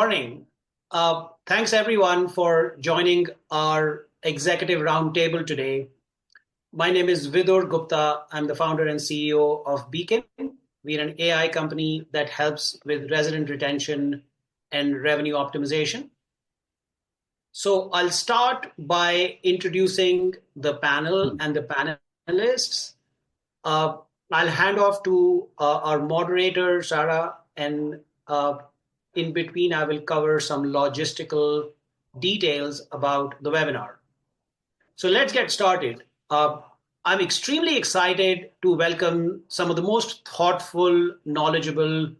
Morning. Thanks everyone for joining our executive roundtable today. My name is Vidur Gupta. I'm the founder and CEO of Beekin. We're an AI company that helps with resident retention and revenue optimization. So I'll start by introducing the panel and the panelists. I'll hand off to our moderator, Sarah, and in between, I will cover some logistical details about the webinar. So let's get started. I'm extremely excited to welcome some of the most thoughtful, knowledgeable,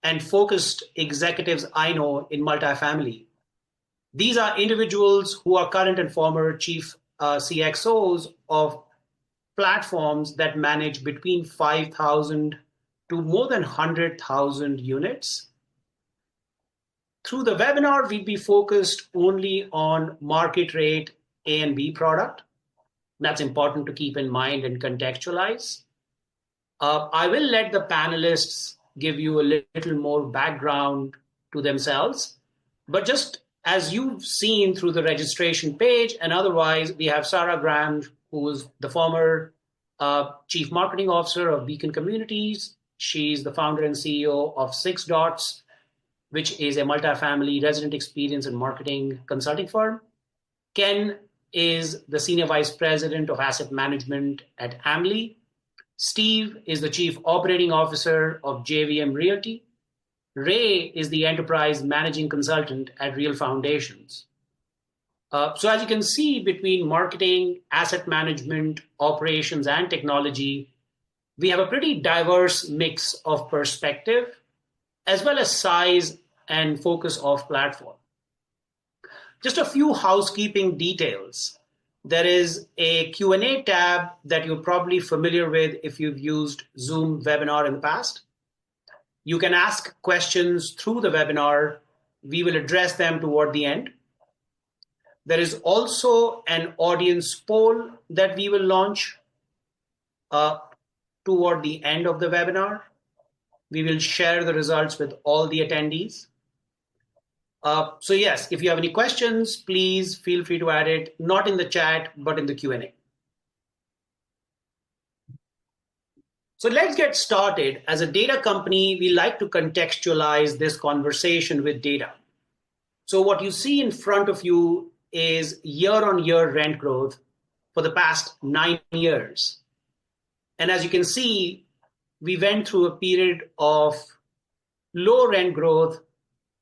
and focused executives I know in multifamily. These are individuals who are current and former chief CXOs of platforms that manage between 5,000 to more than 100,000 units. Through the webinar, we'll be focused only on market rate A and B product. That's important to keep in mind and contextualize. I will let the panelists give you a little more background to themselves, but just as you've seen through the registration page and otherwise, we have Sarah Graham, who is the former Chief Marketing Officer of Beekin Communities. She's the founder and CEO of Six Dots, which is a multifamily resident experience and marketing consulting firm. Ken is the Senior Vice President of Asset Management at AMLI. Steve is the Chief Operating Officer of JVM Realty. Ray is the Enterprise Managing Consultant at Real Foundations. So as you can see, between marketing, asset management, operations, and technology, we have a pretty diverse mix of perspective, as well as size and focus of platform. Just a few housekeeping details. There is a Q&A tab that you're probably familiar with if you've used Zoom webinar in the past. You can ask questions through the webinar. We will address them toward the end. There is also an audience poll that we will launch toward the end of the webinar. We will share the results with all the attendees. So yes, if you have any questions, please feel free to add it, not in the chat, but in the Q&A. So let's get started. As a data company, we like to contextualize this conversation with data. So what you see in front of you is year-on-year rent growth for the past 9 years. And as you can see, we went through a period of low rent growth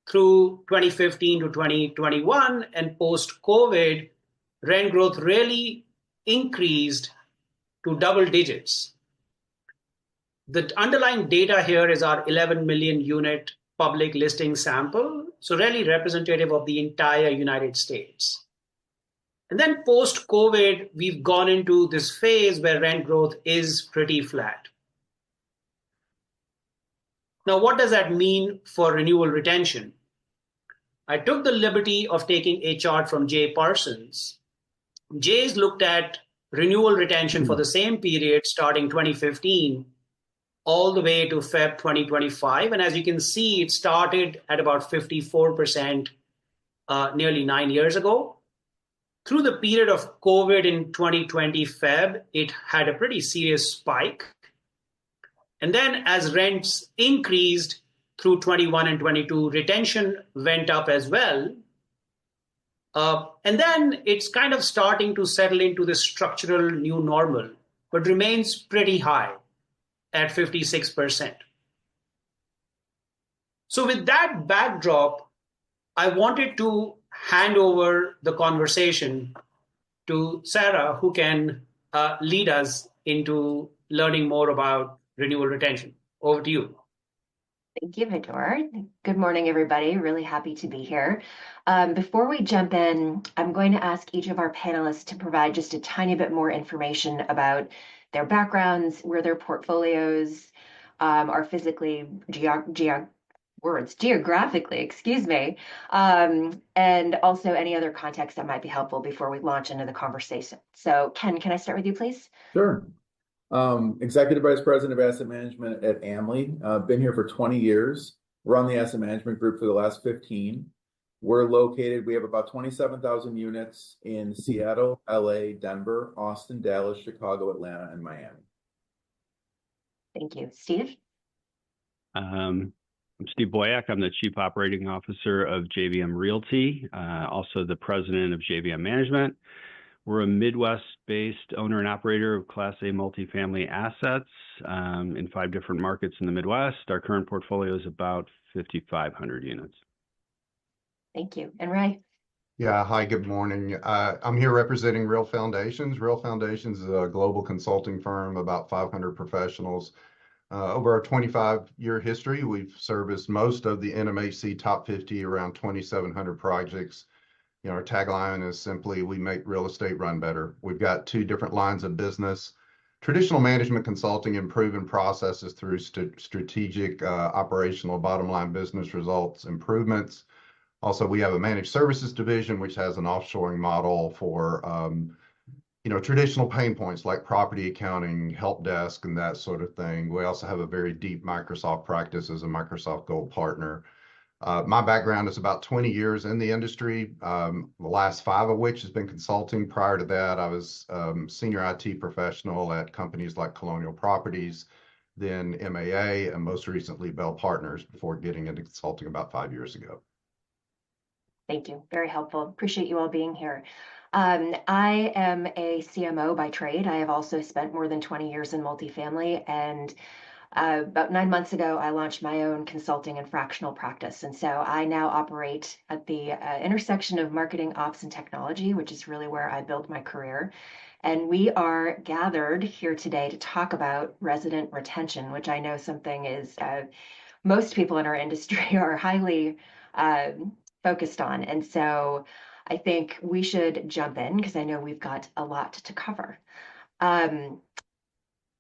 through 2015 to 2021, and post-COVID, rent growth really increased to double digits. The underlying data here is our 11 million unit public listing sample, so really representative of the entire United States. And then post-COVID, we've gone into this phase where rent growth is pretty flat. Now, what does that mean for renewal retention? I took the liberty of taking a chart from Jay Parsons. Jay's looked at renewal retention for the same period starting 2015 all the way to Feb 2025. And as you can see, it started at about 54% nearly 9 years ago. Through the period of COVID in 2020 Feb, it had a pretty serious spike. And then as rents increased through 21 and 22, retention went up as well. And then it's kind of starting to settle into the structural new normal, but remains pretty high at 56%. So with that backdrop, I wanted to hand over the conversation to Sarah, who can lead us into learning more about renewal retention. Over to you. Thank you, Vidur. Good morning, everybody. Really happy to be here. Before we jump in, I'm going to ask each of our panelists to provide just a tiny bit more information about their backgrounds, where their portfolios are physically, geographically, excuse me, and also any other context that might be helpful before we launch into the conversation. So Ken, can I start with you, please? Sure. Executive Vice President of Asset Management at AMLI. Been here for 20 years. run the asset management group for the last 15. We have about 27,000 units in Seattle, LA, Denver, Austin, Dallas, Chicago, Atlanta, and Miami. Thank you. Steve? I'm Steve Boyack. I'm the Chief Operating Officer of JVM Realty, also the President of JVM Management. We're a Midwest-based owner and operator of Class A multifamily assets in 5 different markets in the Midwest. Our current portfolio is about 5,500 units. Thank you. And Ray? Yeah, hi, good morning. I'm here representing Real Foundations. Real Foundations is a global consulting firm, about 500 professionals. Over our 25-year history, we've serviced most of the NMHC top 50, around 2,700 projects. You know, our tagline is simply, we make real estate run better. We've got 2 different lines of business: traditional management consulting and proven processes through strategic operational bottom line business results improvements. Also, we have a managed services division, which has an offshoring model for traditional pain points like property accounting, help desk, and that sort of thing. We also have a very deep Microsoft practice as a Microsoft Gold partner. My background is about 20 years in the industry, the last 5 of which has been consulting. Prior to that, I was senior IT professional at companies like Colonial Properties, then MAA, and most recently Bell Partners, before getting into consulting about 5 years ago. Thank you. Very helpful. Appreciate you all being here. I am a CMO by trade. I have also spent more than 20 years in multifamily, and about 9 months ago, I launched my own consulting and fractional practice. And so I now operate at the intersection of marketing, ops, and technology, which is really where I built my career. And we are gathered here today to talk about resident retention, which I know something is most people in our industry are highly focused on. And so I think we should jump in because I know we've got a lot to cover.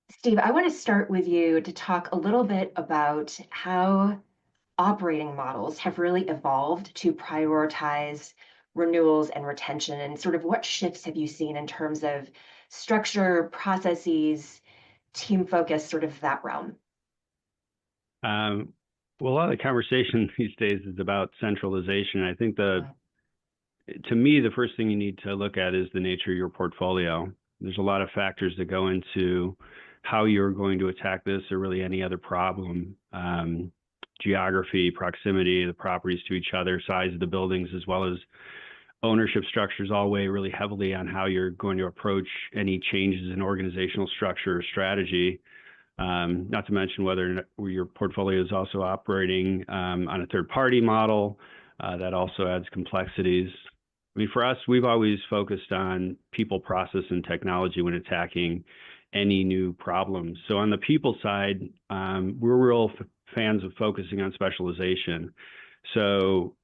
Steve, I want to start with you to talk a little bit about how operating models have really evolved to prioritize renewals and retention, and sort of what shifts have you seen in terms of structure, processes, team focus, sort of that realm? Well, a lot of the conversation these days is about centralization. I think to me, the first thing you need to look at is the nature of your portfolio. There's a lot of factors that go into how you're going to attack this or really any other problem. Geography, proximity, the properties to each other, size of the buildings, as well as ownership structures all weigh really heavily on how you're going to approach any changes in organizational structure or strategy. Not to mention whether your portfolio is also operating on a third-party model. That also adds complexities. I mean, for us, we've always focused on people, process, and technology when attacking any new problems. So on the people side, we're real fans of focusing on specialization. So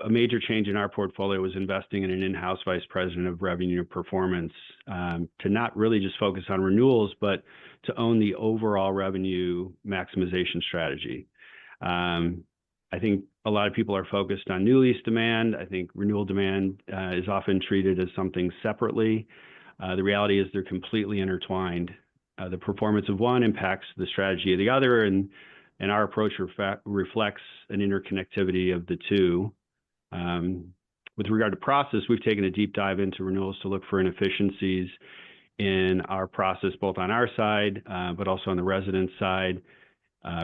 a major change in our portfolio was investing in an in-house vice president of revenue and performance to not really just focus on renewals, but to own the overall revenue maximization strategy. I think a lot of people are focused on new lease demand. I think renewal demand is often treated as something separately. The reality is they're completely intertwined. The performance of one impacts the strategy of the other, and our approach reflects an interconnectivity of the two. With regard to process, we've taken a deep dive into renewals to look for inefficiencies in our process, both on our side, but also on the resident side,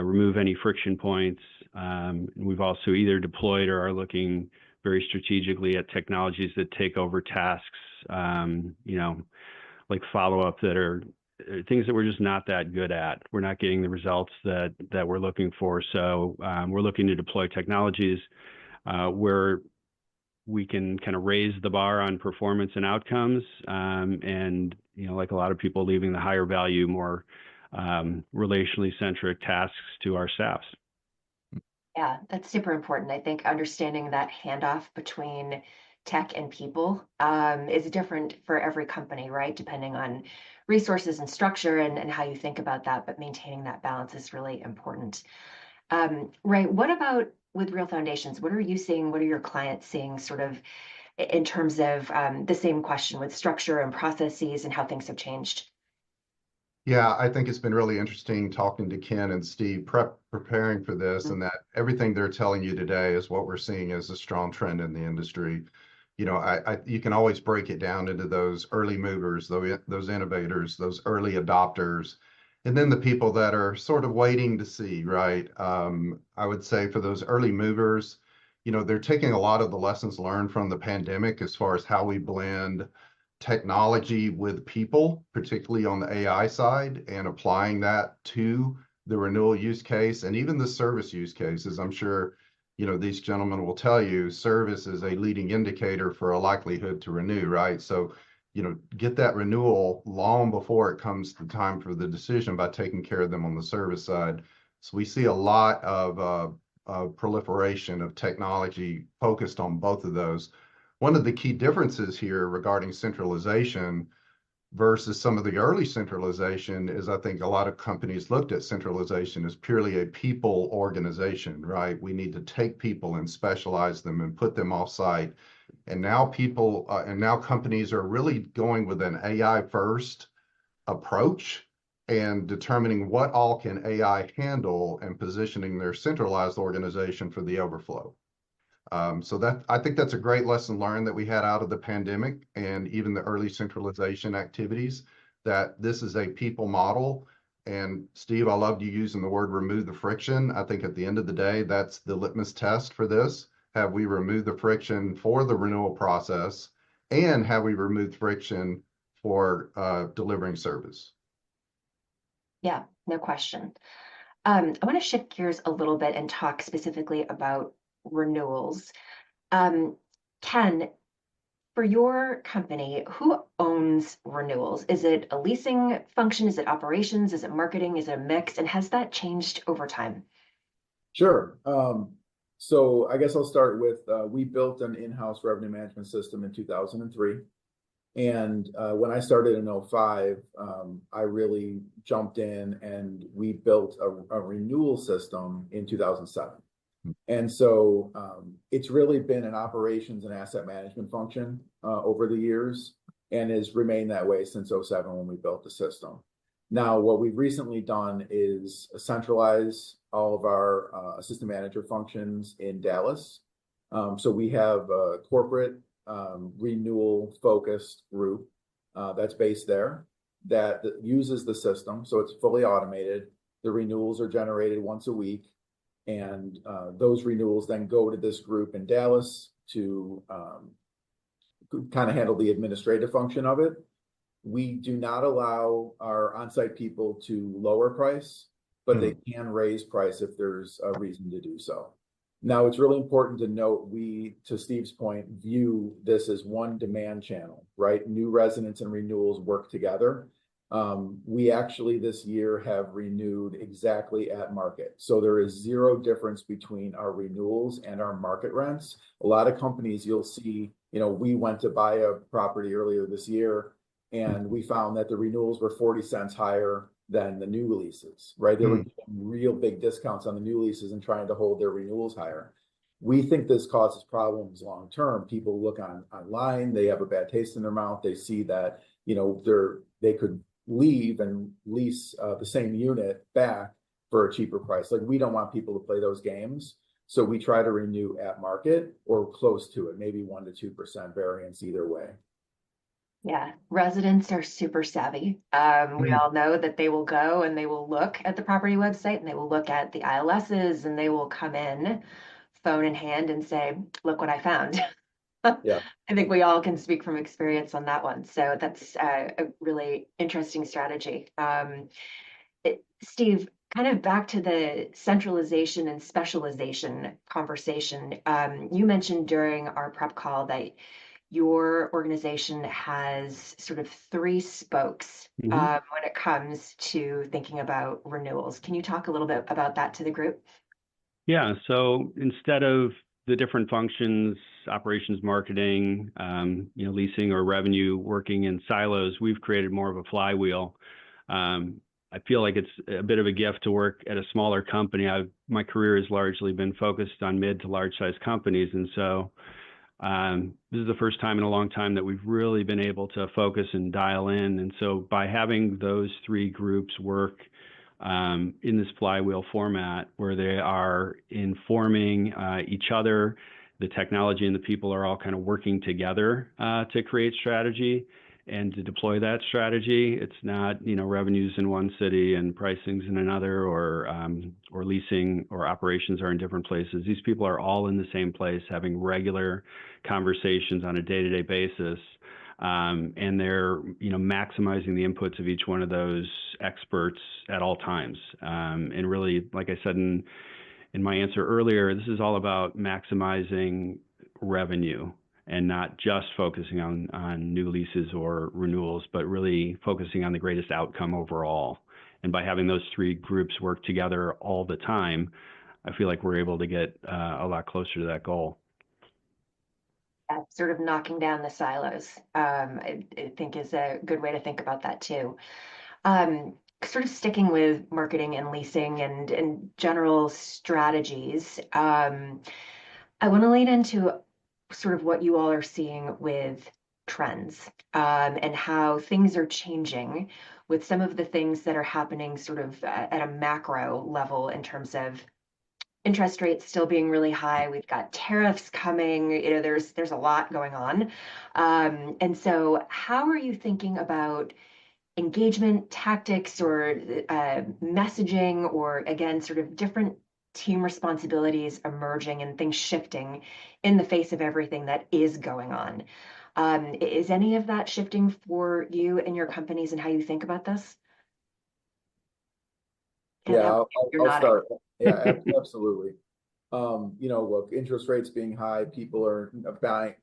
remove any friction points. We've also either deployed or are looking very strategically at technologies that take over tasks, like follow-up, that are things that we're just not that good at. We're not getting the results that we're looking for. So we're looking to deploy technologies where we can kind of raise the bar on performance and outcomes, and like a lot of people, leaving the higher value, more relationally centric tasks to our staffs. Yeah, that's super important. I think understanding that handoff between tech and people is different for every company, right? Depending on resources and structure and how you think about that, but maintaining that balance is really important. Ray, what about with Real Foundations? What are you seeing? What are your clients seeing, sort of in terms of the same question with structure and processes and how things have changed? Yeah, I think it's been really interesting talking to Ken and Steve preparing for this, and that everything they're telling you today is what we're seeing as a strong trend in the industry. You know, you can always break it down into those early movers, those innovators, those early adopters, and then the people that are sort of waiting to see, right? I would say for those early movers, you know, they're taking a lot of the lessons learned from the pandemic as far as how we blend technology with people, particularly on the AI side, and applying that to the renewal use case and even the service use cases. I'm sure, you know, these gentlemen will tell you service is a leading indicator for a likelihood to renew, right? So, you know, get that renewal long before it comes the time for the decision by taking care of them on the service side. So we see a lot of proliferation of technology focused on both of those. One of the key differences here regarding centralization versus some of the early centralization is I think a lot of companies looked at centralization as purely a people organization, right? We need to take people and specialize them and put them off site. And now now companies are really going with an AI first approach and determining what all can AI handle and positioning their centralized organization for the overflow. So that I think that's a great lesson learned that we had out of the pandemic and even the early centralization activities, that this is a people model. And Steve, I loved you using the word remove the friction. I think at the end of the day, that's the litmus test for this. Have we removed the friction for the renewal process, and have we removed friction for delivering service? Yeah, no question. I want to shift gears a little bit and talk specifically about renewals. Ken, for your company, who owns renewals? Is it a leasing function? Is it operations? Is it marketing? Is it a mix? And has that changed over time? Sure. So I guess I'll start with, we built an in-house revenue management system in 2003. And when I started in 2005, I really jumped in and we built a renewal system in 2007. And so it's really been an operations and asset management function over the years, and has remained that way since 2007 when we built the system. Now, what we've recently done is centralize all of our assistant manager functions in Dallas. So we have a corporate renewal focused group that's based there that uses the system. So it's fully automated. The renewals are generated once a week. And those renewals then go to this group in Dallas to kind of handle the administrative function of it. We do not allow our on-site people to lower price, but they can raise price if there's a reason to do so. Now, it's really important to note, we, to Steve's point, view this as one demand channel, right? New residents and renewals work together. We actually this year have renewed exactly at market. So there is zero difference between our renewals and our market rents. A lot of companies you'll see, you know, we went to buy a property earlier this year and we found that the renewals were 40 cents higher than the new leases, right? They were getting real big discounts on the new leases and trying to hold their renewals higher. We think this causes problems long term. People look online, they have a bad taste in their mouth. They see that, you know, they could leave and lease the same unit back for a cheaper price. Like, we don't want people to play those games. So we try to renew at market or close to it, maybe 1% to 2% variance either way. Yeah, residents are super savvy. We all know that they will go and they will look at the property website and they will look at the ILSs and they will come in phone in hand and say, look what I found. Yeah. I think we all can speak from experience on that one. So that's a really interesting strategy. Steve, kind of back to the centralization and specialization conversation. You mentioned during our prep call that your organization has sort of 3 spokes when it comes to thinking about renewals. Can you talk a little bit about that to the group? Yeah, so instead of the different functions, operations, marketing, leasing or revenue working in silos, we've created more of a flywheel. I feel like it's a bit of a gift to work at a smaller company. My career has largely been focused on mid to large size companies. And so This is the first time in a long time that we've really been able to focus and dial in. And so by having those three groups work in this flywheel format where they are informing each other, the technology and the people are all kind of working together to create strategy and to deploy that strategy. It's not, revenues in one city and pricings in another, or leasing or operations are in different places. These people are all in the same place, having regular conversations on a day-to-day basis. And they're, maximizing the inputs of each one of those experts at all times. And really, like I said in my answer earlier, this is all about maximizing revenue and not just focusing on new leases or renewals, but really focusing on the greatest outcome overall. And by having those three groups work together all the time, I feel like we're able to get a lot closer to that goal. Sort of knocking down the silos, I think is a good way to think about that too. Sort of sticking with marketing and leasing and general strategies, I want to lean into sort of what you all are seeing with trends and how things are changing with some of the things that are happening sort of at a macro level in terms of interest rates still being really high. We've got tariffs coming. There's a lot going on. And so how are you thinking about engagement tactics or messaging, or again, sort of different team responsibilities emerging and things shifting in the face of everything that is going on? Is any of that shifting for you and your companies and how you think about this? Yeah, I'll start. Yeah, absolutely. Look, interest rates being high, people are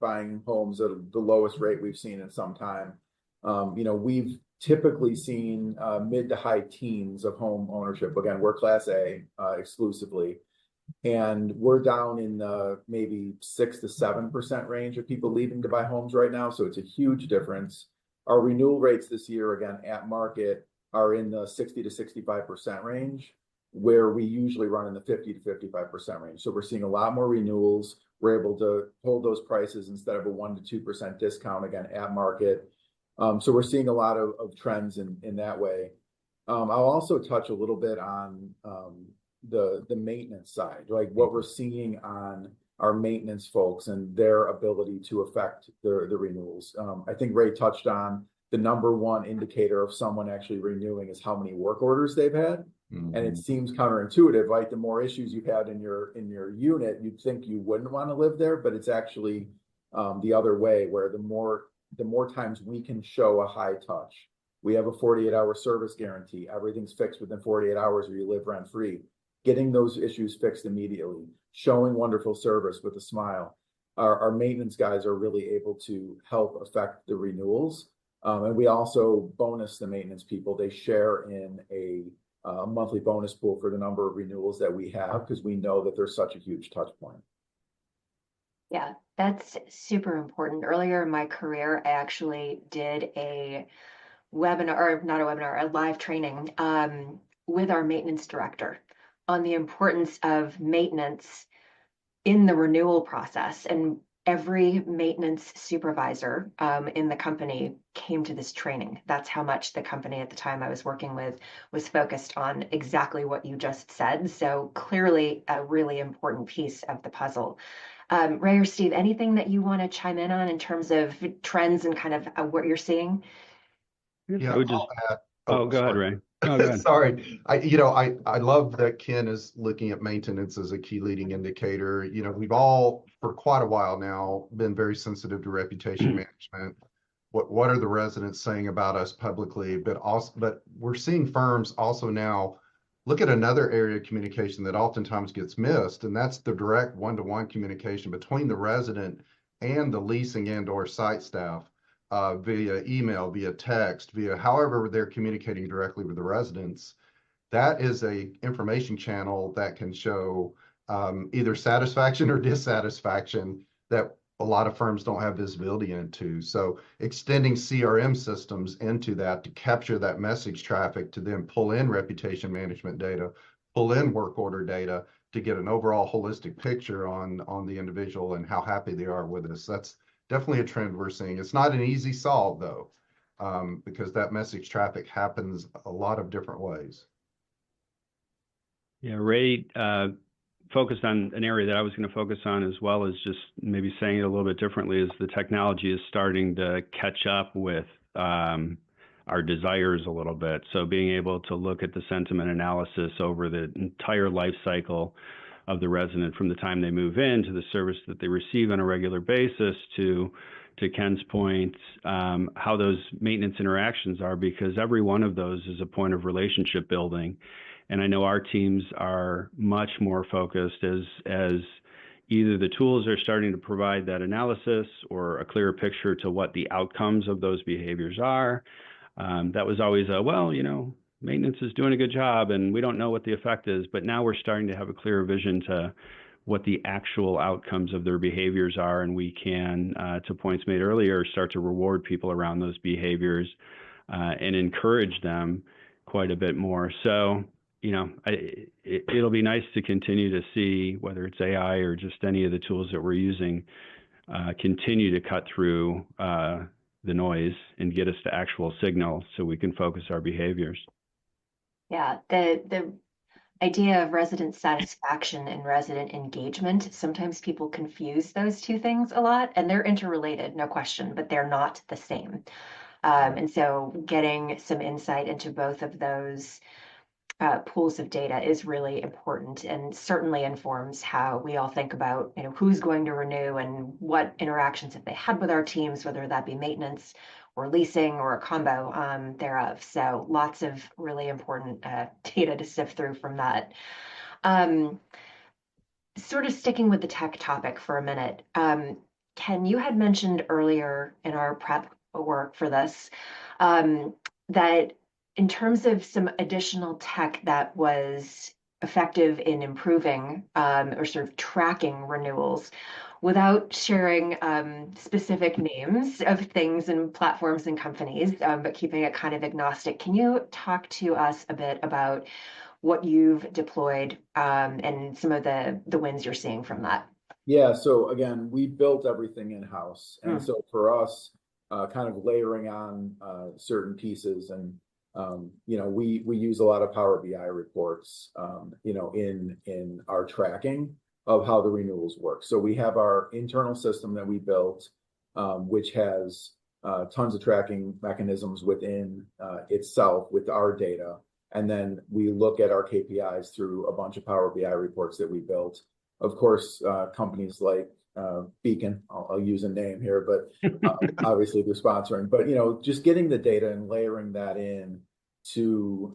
buying homes at the lowest rate we've seen in some time. We've typically seen mid to high teens of home ownership. Again, we're Class A exclusively, and we're down in the maybe 6 to 7% range of people leaving to buy homes right now. So it's a huge difference. Our renewal rates this year, again, at market, are in the 60 to 65% range, where we usually run in the 50 to 55% range. So we're seeing a lot more renewals. We're able to hold those prices instead of a 1 to 2% discount, again, at market. So we're seeing a lot of trends in that way. I'll also touch a little bit on the maintenance side, like what we're seeing on our maintenance folks and their ability to affect the renewals. I think Ray touched on the number one indicator of someone actually renewing is how many work orders they've had. Mm-hmm. And it seems counterintuitive, like the more issues you've had in your unit, you'd think you wouldn't want to live there, but it's actually the other way, where the more times we can show a high touch. We have a 48-hour service guarantee. Everything's fixed within 48 hours or you live rent free. Getting those issues fixed immediately, showing wonderful service with a smile. Our maintenance guys are really able to help affect the renewals. And we also bonus the maintenance people. They share in a monthly bonus pool for the number of renewals that we have, because we know that there's such a huge touch point. Yeah, that's super important. Earlier in my career, I actually did a webinar, or not a webinar, a live training with our maintenance director on the importance of maintenance in the renewal process. And every maintenance supervisor in the company came to this training. That's how much the company at the time I was working with was focused on exactly what you just said. So clearly a really important piece of the puzzle. Ray or Steve, anything that you want to chime in on in terms of trends and kind of what you're seeing? Yeah, I would just. Go ahead, Ray. Oh, go ahead. Sorry. I love that Ken is looking at maintenance as a key leading indicator. We've all, for quite a while now, been very sensitive to reputation management. What are the residents saying about us publicly? But we're seeing firms also now look at another area of communication that oftentimes gets missed, and that's the direct one-to-one communication between the resident and the leasing and/or site staff. Via email, via text, via however they're communicating directly with the residents. That is a information channel that can show either satisfaction or dissatisfaction that a lot of firms don't have visibility into. So extending CRM systems into that to capture that message traffic, to then pull in reputation management data, pull in work order data, to get an overall holistic picture on the individual and how happy they are with us. That's definitely a trend we're seeing. It's not an easy solve though, because that message traffic happens a lot of different ways. Yeah, Ray focused on an area that I was going to focus on as well, as just maybe saying it a little bit differently, is the technology is starting to catch up with our desires a little bit. So being able to look at the sentiment analysis over the entire life cycle of the resident, from the time they move in to the service that they receive on a regular basis, to Ken's point, how those maintenance interactions are, because every one of those is a point of relationship building. And I know our teams are much more focused as either the tools are starting to provide that analysis or a clearer picture to what the outcomes of those behaviors are. That was always maintenance is doing a good job and we don't know what the effect is, but now we're starting to have a clearer vision to what the actual outcomes of their behaviors are. And we can, to points made earlier, start to reward people around those behaviors and encourage them quite a bit more. So, it'll be nice to continue to see, whether it's AI or just any of the tools that we're using, continue to cut through the noise and get us to actual signal so we can focus our behaviors. Yeah, the idea of resident satisfaction and resident engagement, sometimes people confuse those two things a lot, and they're interrelated, no question, but they're not the same. And so getting some insight into both of those pools of data is really important, and certainly informs how we all think about, who's going to renew and what interactions have they had with our teams, whether that be maintenance or leasing or a combo thereof. So lots of really important data to sift through from that. Sort of sticking with the tech topic for a minute, Ken, you had mentioned earlier in our prep work for this that in terms of some additional tech that was effective in improving or sort of tracking renewals, without sharing specific names of things and platforms and companies, but keeping it kind of agnostic, can you talk to us a bit about what you've deployed and some of the wins you're seeing from that? Yeah, so again, we built everything in-house. And so for us, kind of layering on certain pieces, and we use a lot of Power BI reports, in our tracking of how the renewals work. So we have our internal system that we built, which has tons of tracking mechanisms within itself with our data. And then we look at our KPIs through a bunch of Power BI reports that we built. Of course, companies like Beekin, I'll use a name here, but obviously they're sponsoring. But just getting the data and layering that in to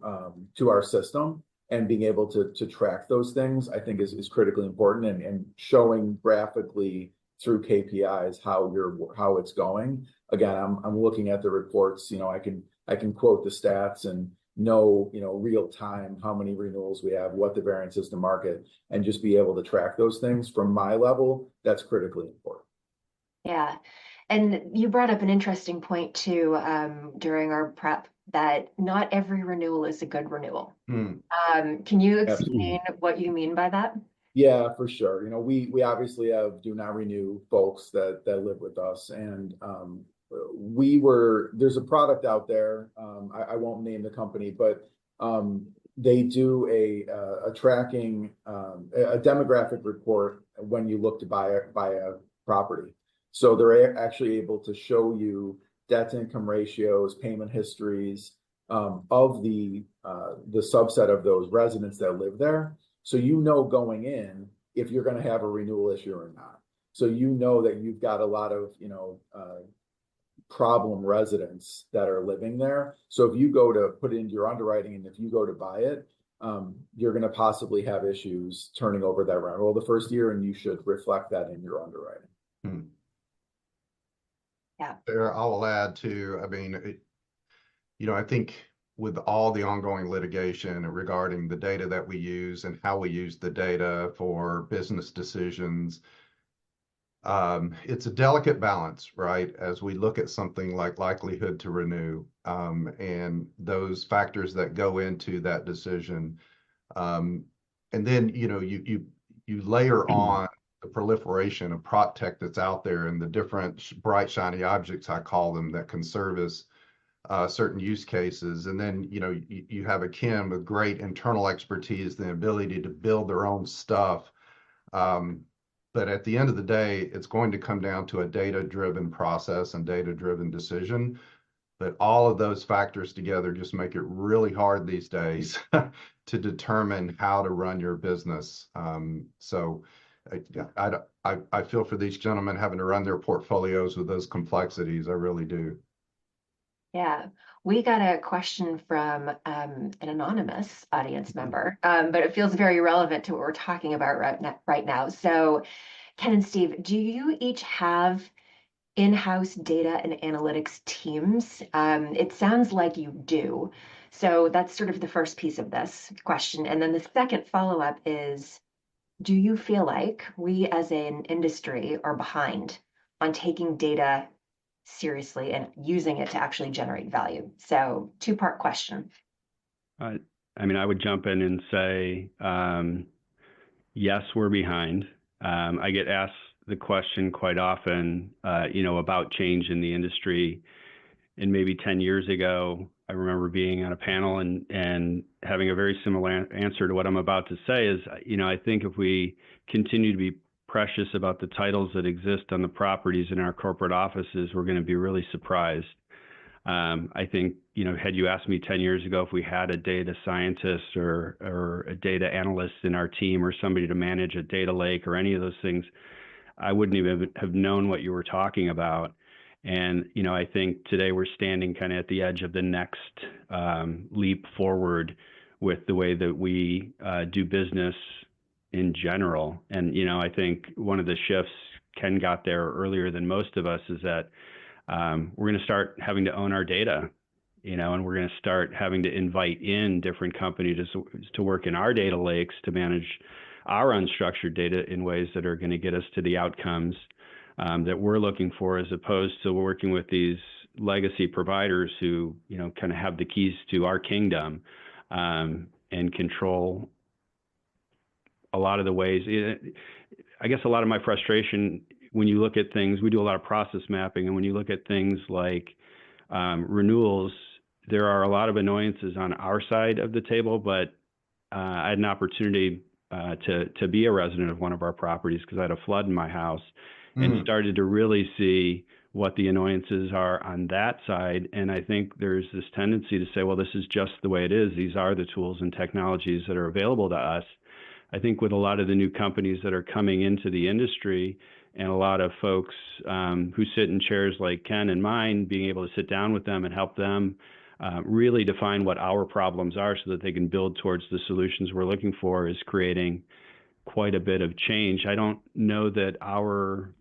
our system and being able to track those things, I think is critically important, and showing graphically through KPIs how it's going. Again, I'm looking at the reports. I can quote the stats and know real time how many renewals we have, what the variance is to market, and just be able to track those things from my level. That's critically important. Yeah. And you brought up an interesting point too during our prep, that not every renewal is a good renewal. Can you explain what you mean by that? Yeah, for sure. We obviously have do not renew folks that live with us, and there's a product out there. I won't name the company, but they do a tracking, a demographic report when you look to buy a property. So they're actually able to show you debt to income ratios, payment histories of the subset of those residents that live there. So going in if you're going to have a renewal issue or not. So that you've got a lot of problem residents that are living there. So if you go to put it into your underwriting, and if you go to buy it, you're going to possibly have issues turning over that rental the first year, and you should reflect that in your underwriting. Yeah. There, I will add too, I think with all the ongoing litigation regarding the data that we use and how we use the data for business decisions, it's a delicate balance, right? As we look at something like likelihood to renew, and those factors that go into that decision, And then, you layer on the proliferation of prop tech that's out there and the different bright, shiny objects, I call them, that can service certain use cases. And then, you have a Ken with great internal expertise, the ability to build their own stuff. But at the end of the day, it's going to come down to a data-driven process and data-driven decision. But all of those factors together just make it really hard these days to determine how to run your business. So I feel for these gentlemen having to run their portfolios with those complexities. I really do. Yeah, we got a question from an anonymous audience member, but it feels very relevant to what we're talking about right now. So, Ken and Steve, do you each have in-house data and analytics teams? It sounds like you do. So that's sort of the first piece of this question. And then the second follow-up is, do you feel like we as an industry are behind on taking data seriously and using it to actually generate value? So two-part question. I mean, I would jump in and say, yes, we're behind. I get asked the question quite often, about change in the industry. And maybe 10 years ago, I remember being on a panel and having a very similar answer to what I'm about to say is, I think if we continue to be precious about the titles that exist on the properties in our corporate offices, we're going to be really surprised. I think, had you asked me 10 years ago if we had a data scientist or a data analyst in our team or somebody to manage a data lake or any of those things, I wouldn't even have known what you were talking about. And, I think today we're standing kind of at the edge of the next leap forward with the way that we do business in general. And, I think one of the shifts Ken got there earlier than most of us is that we're going to start having to own our data, and we're going to start having to invite in different companies to work in our data lakes to manage our unstructured data in ways that are going to get us to the outcomes that we're looking for, as opposed to working with these legacy providers who, kind of have the keys to our kingdom and control a lot of the ways. I guess a lot of my frustration when you look at things, we do a lot of process mapping, and when you look at things like renewals, there are a lot of annoyances on our side of the table, but I had an opportunity to be a resident of one of our properties because I had a flood in my house and started to really see what the annoyances are on that side. And I think there's this tendency to say, well, this is just the way it is. These are the tools and technologies that are available to us. I think with a lot of the new companies that are coming into the industry and a lot of folks who sit in chairs like Ken and mine, being able to sit down with them and help them really define what our problems are so that they can build towards the solutions we're looking for, is creating quite a bit of change. I don't know that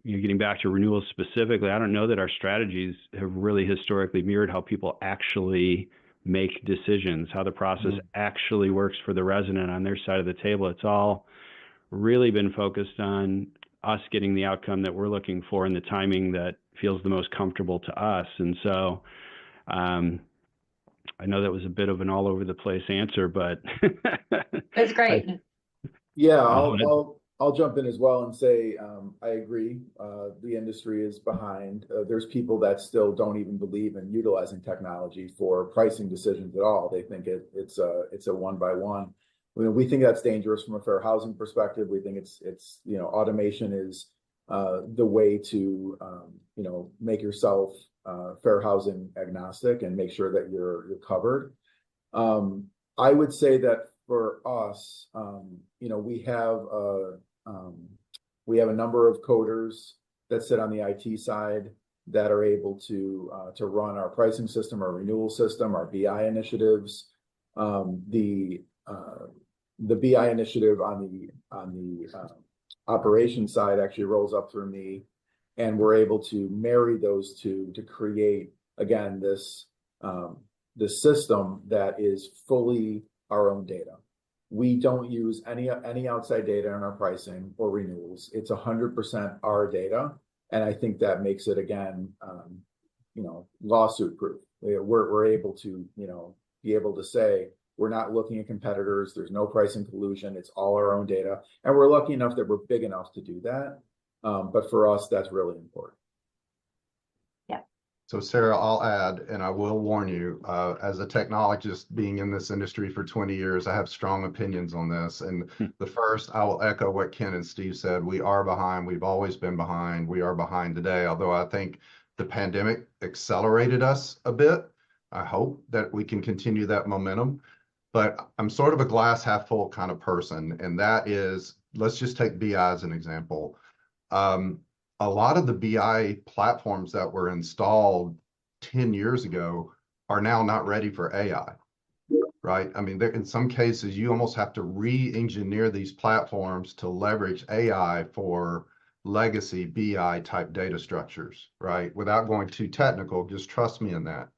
getting back to renewals specifically, I don't know that our strategies have really historically mirrored how people actually make decisions, how the process actually works for the resident on their side of the table. It's all really been focused on us getting the outcome that we're looking for and the timing that feels the most comfortable to us. And so I know that was a bit of an all over the place answer, but That's great. Yeah, I'll jump in as well and say I agree. The industry is behind. There's people that still don't even believe in utilizing technology for pricing decisions at all. They think it's a one by one. We think that's dangerous from a fair housing perspective. We think it's automation is the way to make yourself fair housing agnostic and make sure that you're covered. I would say that for us, we have a number of coders that sit on the IT side that are able to run our pricing system, our renewal system, our BI initiatives. The BI initiative on the operations side actually rolls up through me, and we're able to marry those two to create, again, this system that is fully our own data. We don't use any outside data in our pricing or renewals. It's 100% our data, and I think that makes it, again, lawsuit proof. We're able to be able to say, We're not looking at competitors. There's no pricing collusion. It's all our own data. And we're lucky enough that we're big enough to do that. But for us, that's really important. So Sarah, I'll add, and I will warn you, as a technologist being in this industry for 20 years, I have strong opinions on this. And the first, I will echo what Ken and Steve said. We are behind. We've always been behind. We are behind today, although I think the pandemic accelerated us a bit. I hope that we can continue that momentum. But I'm sort of a glass half full kind of person. And that is, let's just take BI as an example. A lot of the BI platforms that were installed 10 years ago are now not ready for AI, right? I mean, in some cases, you almost have to re-engineer these platforms to leverage AI for legacy BI type data structures, right? Without going too technical, just trust me in that.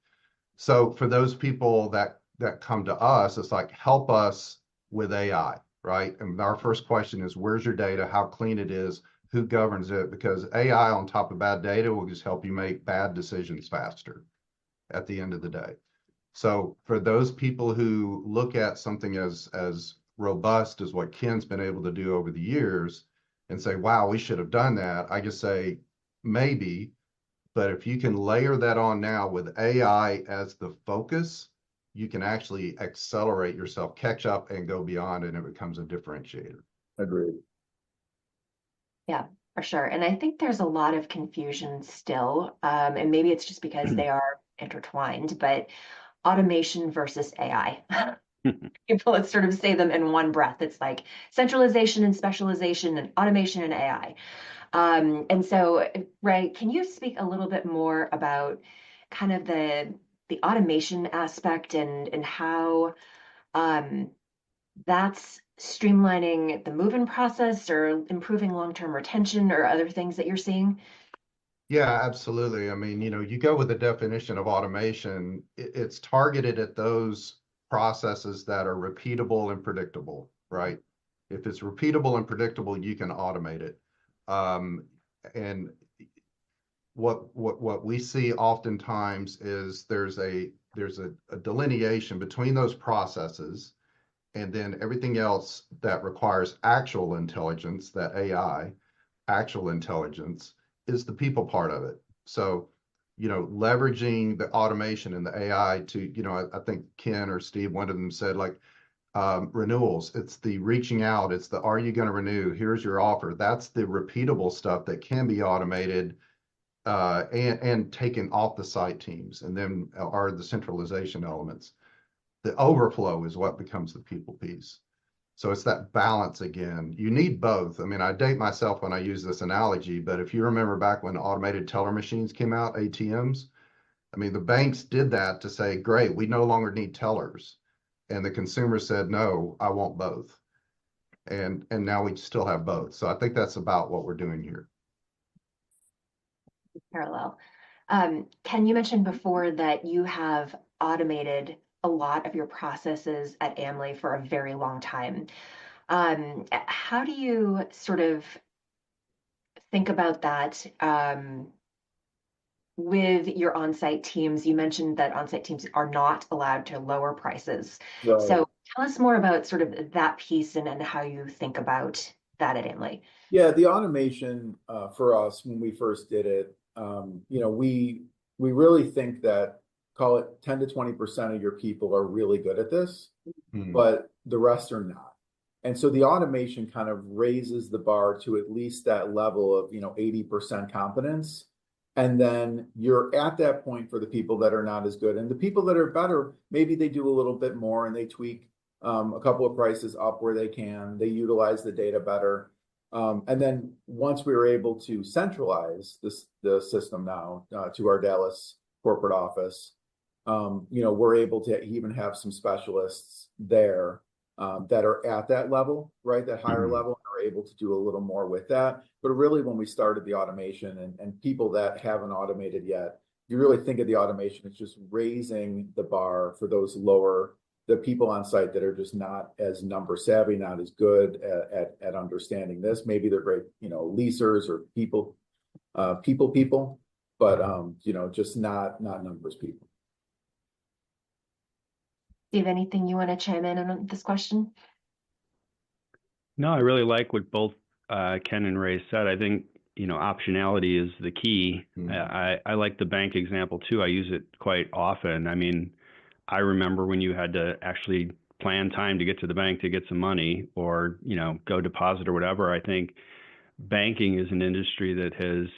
So for those people that come to us, it's like, help us with AI, right? And our first question is, where's your data? How clean it is? Who governs it? Because AI on top of bad data will just help you make bad decisions faster at the end of the day. So for those people who look at something as robust as what Ken's been able to do over the years and say, wow, we should have done that, I just say, maybe, but if you can layer that on now with AI as the focus, you can actually accelerate yourself, catch up and go beyond, and it becomes a differentiator. Agreed. Yeah, for sure. And I think there's a lot of confusion still, and maybe it's just because they are intertwined, but automation versus AI. People that sort of say them in one breath. It's like centralization and specialization and automation and AI. And so, Ray, can you speak a little bit more about kind of the automation aspect and how that's streamlining the move-in process or improving long-term retention or other things that you're seeing? Yeah, absolutely. I mean, you go with the definition of automation, it's targeted at those processes that are repeatable and predictable, right? If it's repeatable and predictable, you can automate it. And what we see oftentimes is there's a delineation between those processes and then everything else that requires actual intelligence, that AI, actual intelligence, is the people part of it. So, leveraging the automation and the AI to, I think Ken or Steve, one of them said, like, renewals, it's the reaching out, it's the, are you going to renew? Here's your offer. That's the repeatable stuff that can be automated and taken off the site teams, and then are the centralization elements. The overflow is what becomes the people piece. So it's that balance again. You need both. I mean, I date myself when I use this analogy, but if you remember back when automated teller machines came out, ATMs, I mean, the banks did that to say, great, we no longer need tellers. And the consumer said, no, I want both. And now we still have both. So I think that's about what we're doing here. Parallel. Ken, you mentioned before that you have automated a lot of your processes at AMLI for a very long time. How do you sort of think about that with your on-site teams? You mentioned that on-site teams are not allowed to lower prices. Right. So tell us more about sort of that piece and how you think about that at AMLI. Yeah, the automation for us when we first did it, we really think that, call it 10 to 20% of your people are really good at this, but the rest are not. And so the automation kind of raises the bar to at least that level of 80% competence. And then you're at that point for the people that are not as good. And the people that are better, maybe they do a little bit more and they tweak a couple of prices up where they can. They utilize the data better. And then once we were able to centralize the system now to our Dallas corporate office, we're able to even have some specialists there that are at that level, right? That higher level, and are able to do a little more with that. But really, when we started the automation and people that haven't automated yet, you really think of the automation as just raising the bar for those the people on site that are just not as number savvy, not as good at understanding this. Maybe they're great, leasers or people, but just not numbers people. Steve, anything you want to chime in on this question? No, I really like what both Ken and Ray said. I think, optionality is the key. I like the bank example too. I use it quite often. I mean, I remember when you had to actually plan time to get to the bank to get some money or, go deposit or whatever. I think banking is an industry that has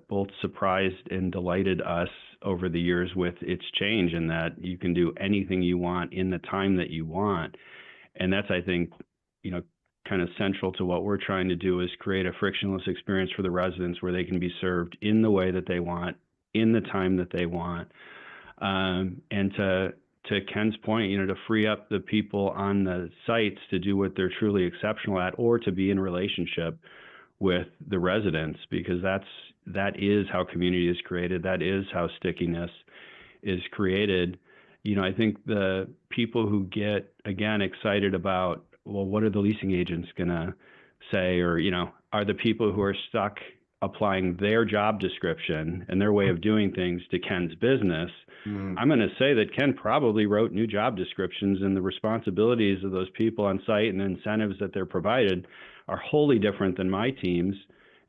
both surprised and delighted us over the years with its change, in that you can do anything you want in the time that you want. And that's, I think, kind of central to what we're trying to do, is create a frictionless experience for the residents where they can be served in the way that they want, in the time that they want. And to Ken's point, to free up the people on the sites to do what they're truly exceptional at, or to be in relationship with the residents, because that is how community is created. That is how stickiness is created. I think the people who get, again, excited about, well, what are the leasing agents going to say? Or, are the people who are stuck applying their job description and their way of doing things to Ken's business? I'm going to say that Ken probably wrote new job descriptions, and the responsibilities of those people on site and the incentives that they're provided are wholly different than my team's.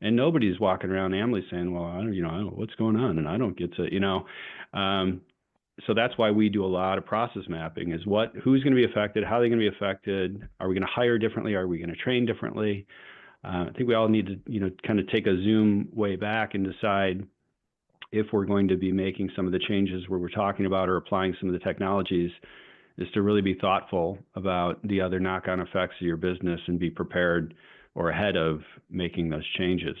And nobody's walking around AMLI saying, well, I don't know what's going on, and I don't get to, so that's why we do a lot of process mapping, is who's going to be affected, how are they going to be affected, are we going to hire differently, are we going to train differently? I think we all need to, kind of take a zoom way back and decide if we're going to be making some of the changes where we're talking about or applying some of the technologies, is to really be thoughtful about the other knock-on effects of your business and be prepared or ahead of making those changes.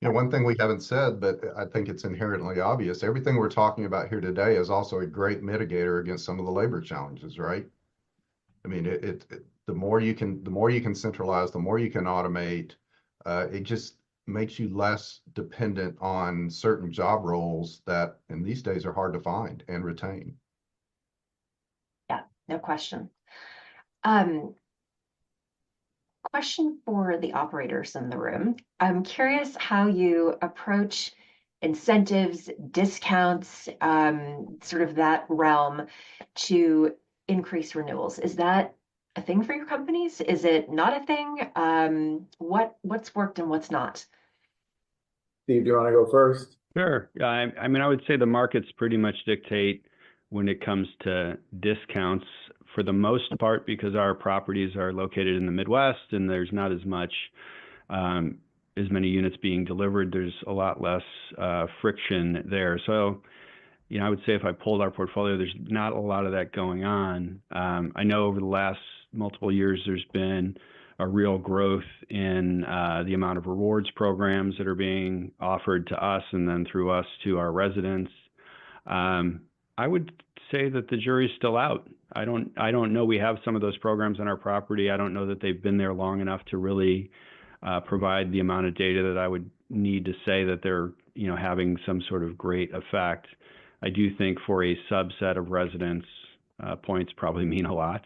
One thing we haven't said, but I think it's inherently obvious, everything we're talking about here today is also a great mitigator against some of the labor challenges, right? I mean, the more you can centralize, the more you can automate, it just makes you less dependent on certain job roles that in these days are hard to find and retain. Yeah, no question. Question for the operators in the room. I'm curious how you approach incentives, discounts, sort of that realm to increase renewals. Is that a thing for your companies? Is it not a thing? What's worked and what's not? Steve, do you want to go first? Sure. I mean, I would say the markets pretty much dictate when it comes to discounts, for the most part, because our properties are located in the Midwest and there's not as many units being delivered. There's a lot less friction there. So, I would say if I pulled our portfolio, there's not a lot of that going on. I know over the last multiple years, there's been a real growth in the amount of rewards programs that are being offered to us and then through us to our residents. I would say that the jury's still out. I don't know. We have some of those programs on our property. I don't know that they've been there long enough to really provide the amount of data that I would need to say that they're having some sort of great effect. I do think for a subset of residents, points probably mean a lot.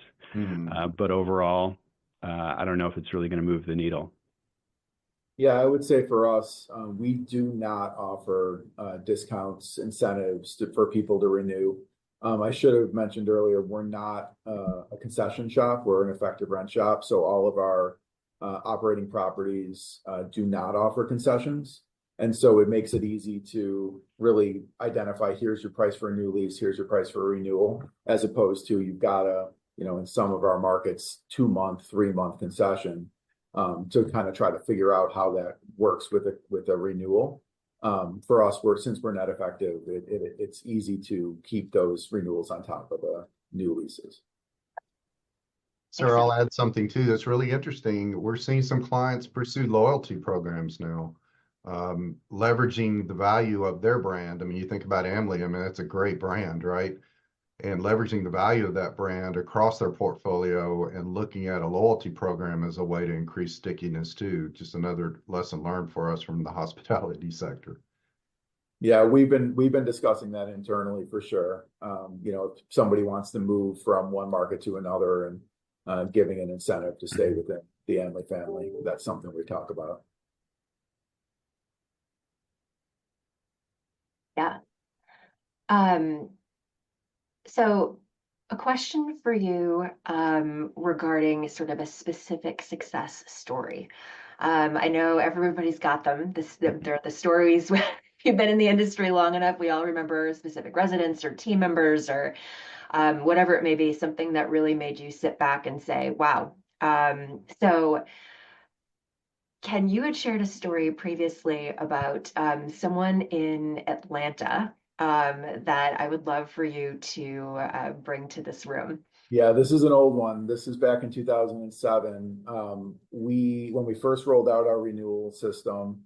But overall, I don't know if it's really going to move the needle. Yeah, I would say for us, we do not offer discounts, incentives for people to renew. I should have mentioned earlier, we're not a concession shop. We're an effective rent shop. So all of our operating properties do not offer concessions. And so it makes it easy to really identify, here's your price for a new lease, here's your price for a renewal, as opposed to you've got a, in some of our markets, 2-month, 3-month concession. To kind of try to figure out how that works with a renewal. For us, since we're net effective, it's easy to keep those renewals on top of the new leases. Sir, I'll add something too that's really interesting. We're seeing some clients pursue loyalty programs now, leveraging the value of their brand. I mean, you think about AMLI, I mean, that's a great brand, right? And leveraging the value of that brand across their portfolio and looking at a loyalty program as a way to increase stickiness too. Just another lesson learned for us from the hospitality sector. Yeah, we've been discussing that internally for sure. If somebody wants to move from one market to another and giving an incentive to stay within the AMLI family, that's something we talk about. Yeah. So A question for you regarding sort of a specific success story. I know everybody's got them. They're the stories. If you've been in the industry long enough, we all remember specific residents or team members or whatever it may be, something that really made you sit back and say, wow. So you had shared a story previously about someone in Atlanta that I would love for you to bring to this room. Yeah, this is an old one. This is back in 2007. When we first rolled out our renewal system,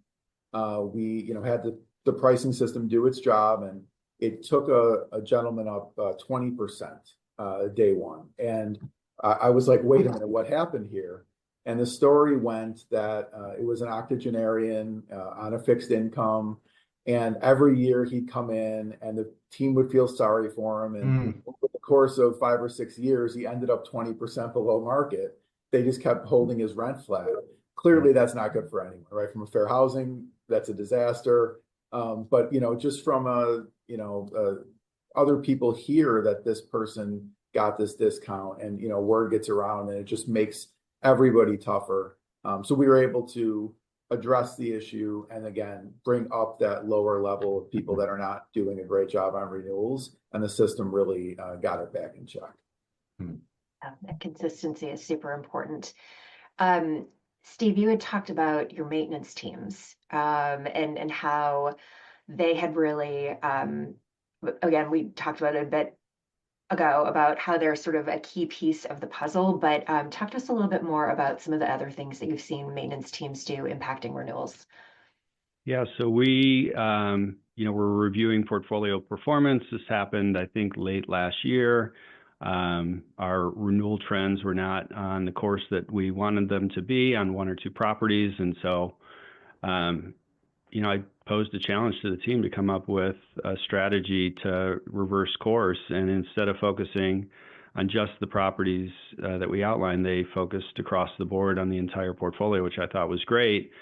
we had the pricing system do its job, and it took a gentleman up 20% day one. And I was like, wait a minute, what happened here? And the story went that it was an octogenarian on a fixed income. And every year he'd come in and the team would feel sorry for him. And over the course of 5 or 6 years, he ended up 20% below market. They just kept holding his rent flat. Clearly, that's not good for anyone, right? From a fair housing, that's a disaster. But, just from other people hear that this person got this discount and, word gets around and it just makes everybody tougher. So we were able to address the issue and again bring up that lower level of people that are not doing a great job on renewals, and the system really got it back in check. That consistency is super important. Steve, you had talked about your maintenance teams and how they had really again, we talked about it a bit ago about how they're sort of a key piece of the puzzle, but talk to us a little bit more about some of the other things that you've seen maintenance teams do impacting renewals. Yeah, so we, we're reviewing portfolio performance. This happened, I think, late last year. Our renewal trends were not on the course that we wanted them to be on 1 or 2 properties. And so, I posed a challenge to the team to come up with a strategy to reverse course. And instead of focusing on just the properties that we outlined, they focused across the board on the entire portfolio, which I thought was great.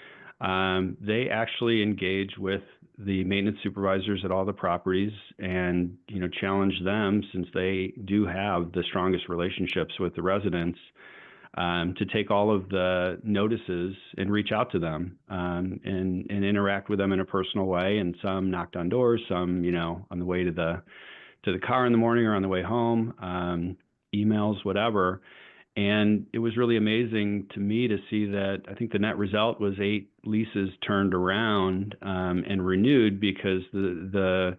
They actually engage with the maintenance supervisors at all the properties and, challenge them, since they do have the strongest relationships with the residents, to take all of the notices and reach out to them and interact with them in a personal way. And some knocked on doors, some, on the way to the car in the morning or on the way home, emails, whatever. And it was really amazing to me to see that I think the net result was 8 leases turned around and renewed, because the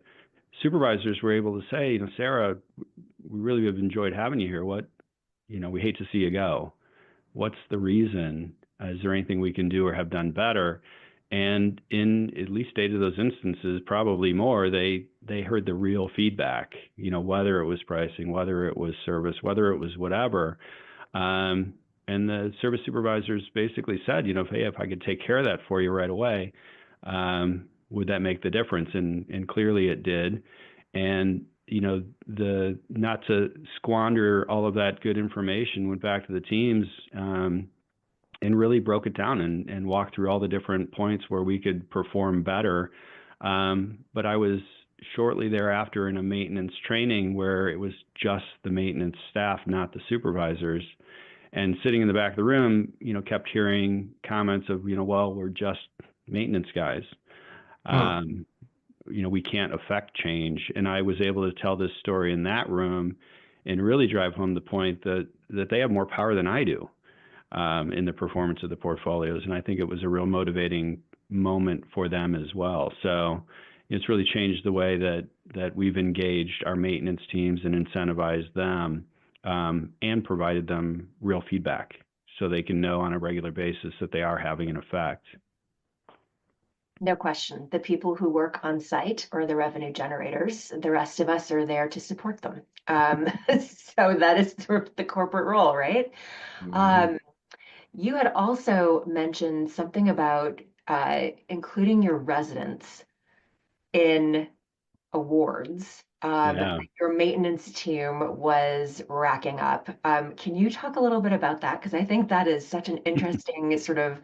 supervisors were able to say, Sarah, we really have enjoyed having you here. We hate to see you go. What's the reason? Is there anything we can do or have done better? And in at least 8 of those instances, probably more, they heard the real feedback, whether it was pricing, whether it was service, whether it was whatever. And the service supervisors basically said, hey, if I could take care of that for you right away, would that make the difference? And clearly it did. And not to squander all of that good information, went back to the teams and really broke it down and walked through all the different points where we could perform better. But I was shortly thereafter in a maintenance training where it was just the maintenance staff, not the supervisors. And sitting in the back of the room, kept hearing comments of, well, we're just maintenance guys. We can't affect change. And I was able to tell this story in that room and really drive home the point that they have more power than I do in the performance of the portfolios. And I think it was a real motivating moment for them as well. So it's really changed the way that we've engaged our maintenance teams and incentivized them and provided them real feedback so they can know on a regular basis that they are having an effect. No question. The people who work on site are the revenue generators. The rest of us are there to support them. So that is sort of the corporate role, right? You had also mentioned something about including your residents in awards. Your maintenance team was racking up. Can you talk a little bit about that? Because I think that is such an interesting sort of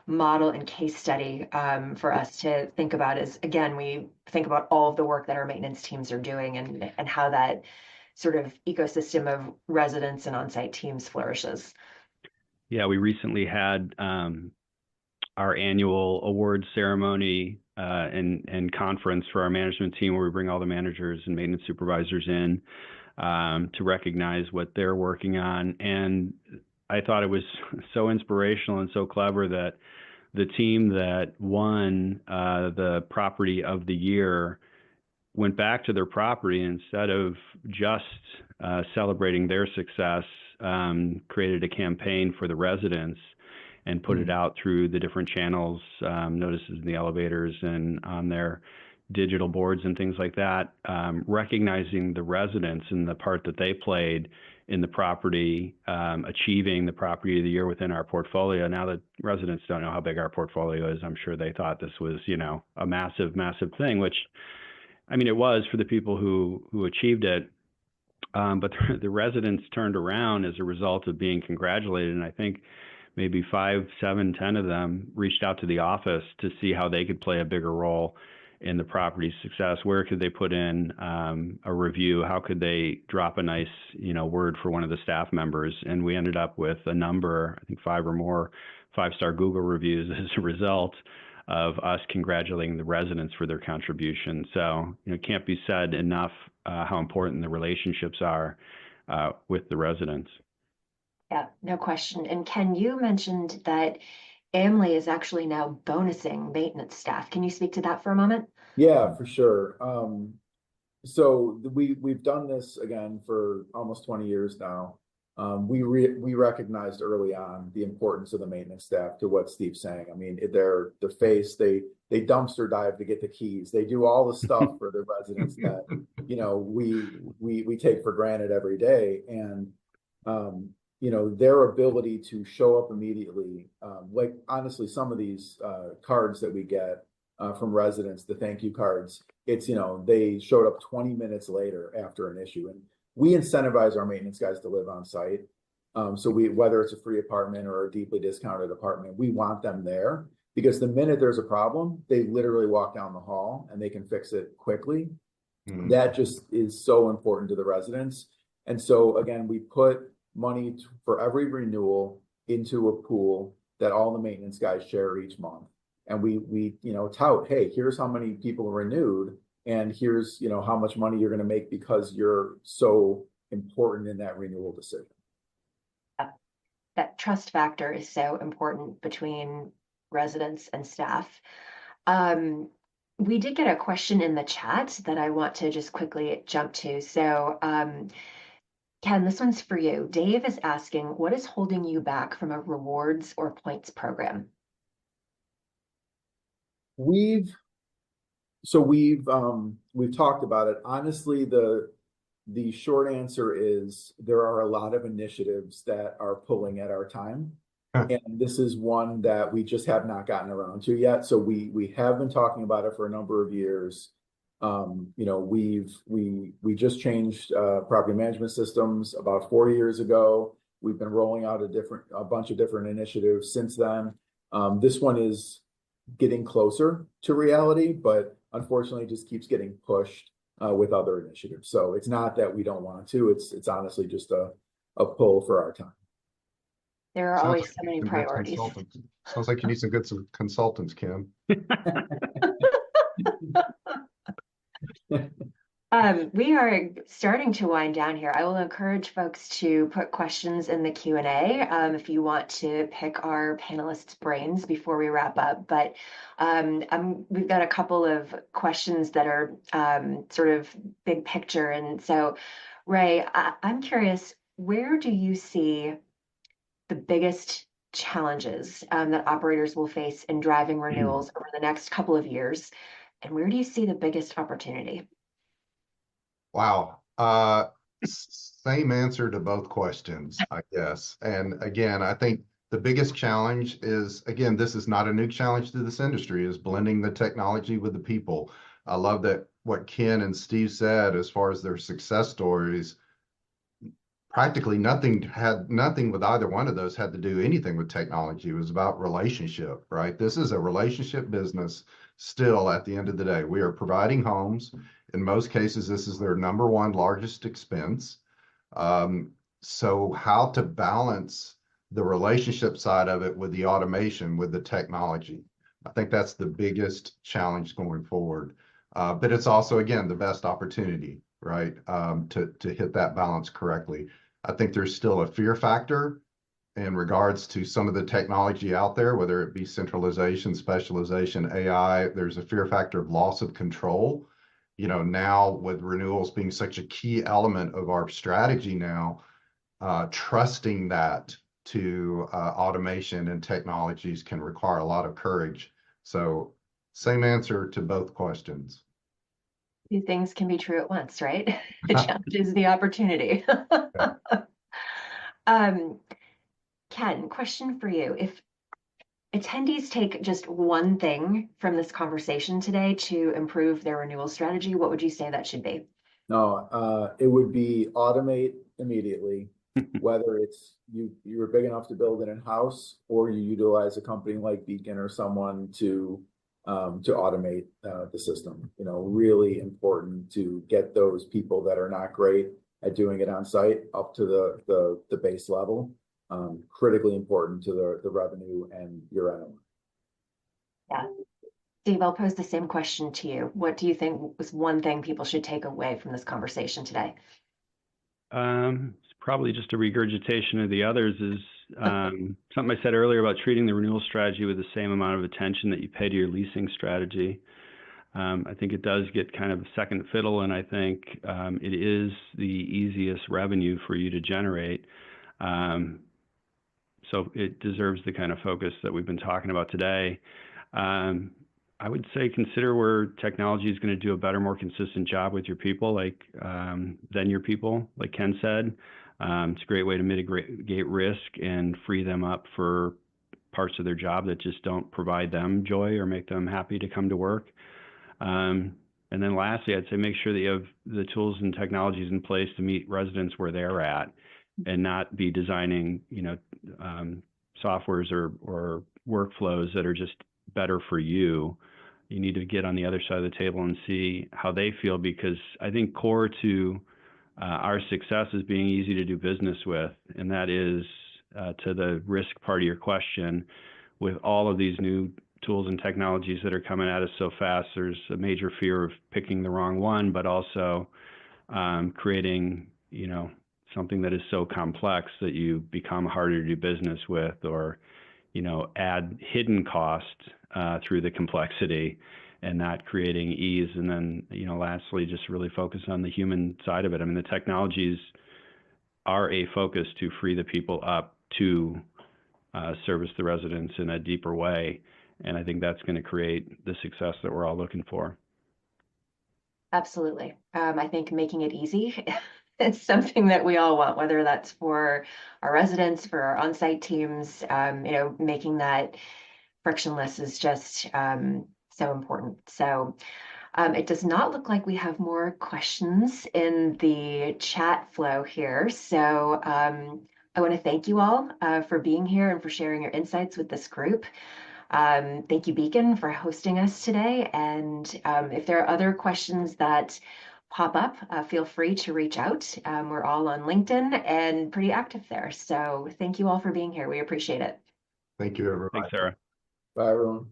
model and case study for us to think about. As again, we think about all of the work that our maintenance teams are doing and how that sort of ecosystem of residents and on-site teams flourishes. Yeah, we recently had our annual awards ceremony and conference for our management team, where we bring all the managers and maintenance supervisors in to recognize what they're working on. And I thought it was so inspirational and so clever that the team that won the property of the year went back to their property, instead of just celebrating their success, created a campaign for the residents and put it out through the different channels, notices in the elevators and on their digital boards and things like that, recognizing the residents and the part that they played in the property, achieving the property of the year within our portfolio. Now the residents don't know how big our portfolio is. I'm sure they thought this was, a massive, massive thing, which, I mean, it was for the people who achieved it. But the residents turned around as a result of being congratulated. And I think maybe 5, 7, 10 of them reached out to the office to see how they could play a bigger role in the property's success. Where could they put in a review? How could they drop a nice, word for one of the staff members? And we ended up with a number, I think 5 or more 5-star Google reviews as a result of us congratulating the residents for their contribution. So, it can't be said enough how important the relationships are with the residents. Yeah, no question. And Ken, you mentioned that AMLI is actually now bonusing maintenance staff. Can you speak to that for a moment? Yeah, for sure. So we've done this again for almost 20 years now. We recognized early on the importance of the maintenance staff, to what Steve's saying. I mean, they're the face, they dumpster dive to get the keys. They do all the stuff for the residents that, we take for granted every day. And, their ability to show up immediately, like honestly, some of these cards that we get from residents, the thank you cards, it's, they showed up 20 minutes later after an issue. And we incentivize our maintenance guys to live on site. So whether it's a free apartment or a deeply discounted apartment, we want them there, because the minute there's a problem, they literally walk down the hall and they can fix it quickly. That just is so important to the residents. And so again, we put money for every renewal into a pool that all the maintenance guys share each month. And we tout, hey, here's how many people renewed, and here's, how much money you're going to make because you're so important in that renewal decision. That trust factor is so important between residents and staff. We did get a question in the chat that I want to just quickly jump to. So, Ken, this one's for you. Dave is asking, what is holding you back from a rewards or points program? We've talked about it. Honestly, the short answer is there are a lot of initiatives that are pulling at our time. And this is one that we just have not gotten around to yet. So we have been talking about it for a number of years. We just changed property management systems about 4 years ago. We've been rolling out a bunch of different initiatives since then. This one is getting closer to reality, but unfortunately just keeps getting pushed with other initiatives. So it's not that we don't want to, it's honestly just a pull for our time. There are always so many priorities. Sounds like you need some good consultants, Kim. We are starting to wind down here. I will encourage folks to put questions in the Q&A if you want to pick our panelists' brains before we wrap up. But we've got a couple of questions that are sort of big picture. And so, Ray, I'm curious, where do you see the biggest challenges that operators will face in driving renewals over the next couple of years? And where do you see the biggest opportunity? Wow. Same answer to both questions, I guess. And again, I think the biggest challenge is, again, this is not a new challenge to this industry, is blending the technology with the people. I love that what Ken and Steve said as far as their success stories. Practically nothing with either one of those had to do anything with technology. It was about relationship, right? This is a relationship business still at the end of the day. We are providing homes, In most cases, this is their number one largest expense. So how to balance the relationship side of it with the automation, with the technology. I think that's the biggest challenge going forward. But it's also, again, the best opportunity, right? To hit that balance correctly. I think there's still a fear factor in regards to some of the technology out there, whether it be centralization, specialization, AI. There's a fear factor of loss of control. You know, now with renewals being such a key element of our strategy now, trusting that to automation and technologies can require a lot of courage. So same answer to both questions. Two things can be true at once, right? The challenge is the opportunity. Ken, question for you. If attendees take just one thing from this conversation today to improve their renewal strategy, what would you say that should be? No, it would be automate immediately, whether it's you're big enough to build it in-house or you utilize a company like Beekin or someone to automate the system. You know, really important to get those people that are not great at doing it on site up to the base level. Critically important to the revenue and your NOI. Yeah. Dave, I'll pose the same question to you. What do you think was one thing people should take away from this conversation today? It's probably just a regurgitation of the others. Is something I said earlier about treating the renewal strategy with the same amount of attention that you pay to your leasing strategy. I think it does get kind of second fiddle, and I think it is the easiest revenue for you to generate. So it deserves the kind of focus that we've been talking about today. I would say consider where technology is going to do a better, more consistent job with your people, like than your people, like Ken said. It's a great way to mitigate risk and free them up for parts of their job that just don't provide them joy or make them happy to come to work. And then lastly, I'd say make sure that you have the tools and technologies in place to meet residents where they're at, and not be designing, softwares or workflows that are just better for you. You need to get on the other side of the table and see how they feel, because I think core to our success is being easy to do business with, and that is to the risk part of your question. With all of these new tools and technologies that are coming at us so fast, there's a major fear of picking the wrong one, but also creating, something that is so complex that you become harder to do business with, or, add hidden cost through the complexity and not creating ease. And then, lastly, just really focus on the human side of it. I mean, the technologies are a focus to free the people up to service the residents in a deeper way. And I think that's going to create the success that we're all looking for. Absolutely. I think making it easy is something that we all want, whether that's for our residents, for our on-site teams, making that frictionless is just so important. So it does not look like we have more questions in the chat flow here. So I want to thank you all for being here and for sharing your insights with this group. Thank you, Beekin, for hosting us today. And if there are other questions that pop up, feel free to reach out. We're all on LinkedIn and pretty active there. So thank you all for being here. We appreciate it. Thank you, everybody. Thanks, Sarah. Bye, everyone.